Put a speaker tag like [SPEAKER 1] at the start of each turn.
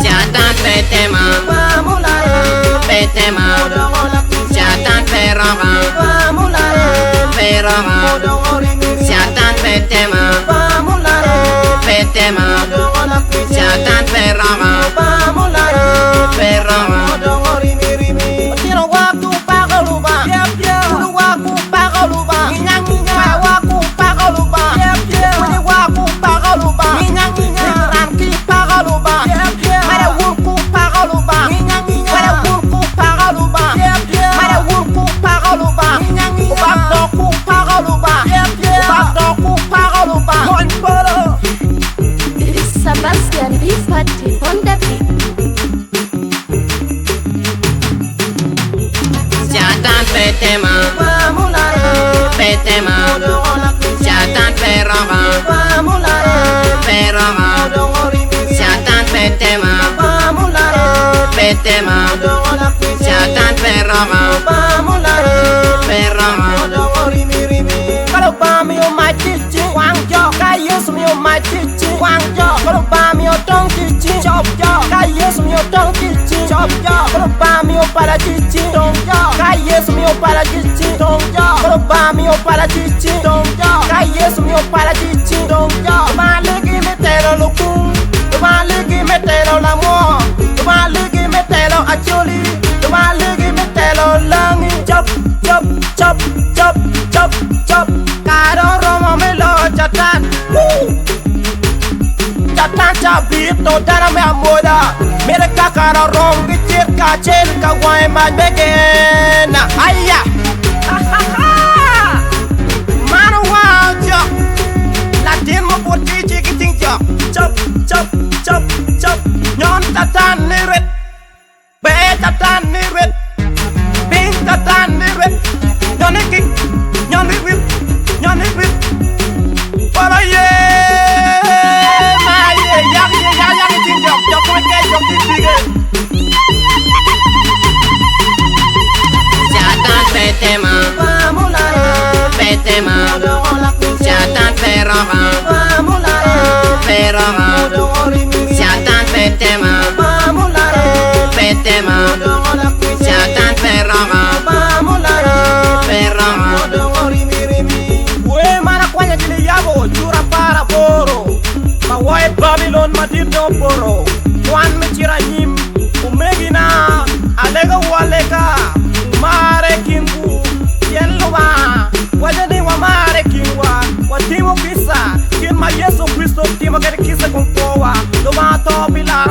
[SPEAKER 1] Syatan petema, petema, syatan peroga, peroga, syatan petema, petema, syatan peroga, peroga.
[SPEAKER 2] Sebastian Rifati on the beat.
[SPEAKER 1] Syatan petema, petema, syatan peroga, peroga, syatan petema, petema, syatan peroga, peroga.
[SPEAKER 3] Kalau bami o mai cici wang jo kayu semi o mai cici wang jo kalau bami o tong cici chop jo kayu semi o tong cici chop jo kalau bami o para cici tong jo kayu semi o para cici tong jo kalau bami o para cici tong jo kayu semi o para cici tong jo malegi metero lukum malegi metero lamo malegi metero acholi malegi metero langi chop chop chop chop chop chop karo romo melo chatan chatan chabit to dana me amoda mere kakaro rom gichir kachen kawai man begena ayya mano wow jo latin mo poti chikiting jo chop chop chop chop nyon chatan niret be chatan niret ping chatan niret nyonikik nyonikik nyonikik para ye ma ye yak ting jok jok ko ke jok tige
[SPEAKER 1] Syatan petema, petema, syatan peroga, peroga, syatan petema, petema, syatan peroga, peroga.
[SPEAKER 3] we mana kwanya jile yabo jura para boro ma woy Babylon madino boro wan me chira nyim umegina alega walega mare kingu yelwa wajani wa mare kingwa watimo kisa kin ma Yesu Kristo timo gere kisa kumpoa do ma to bila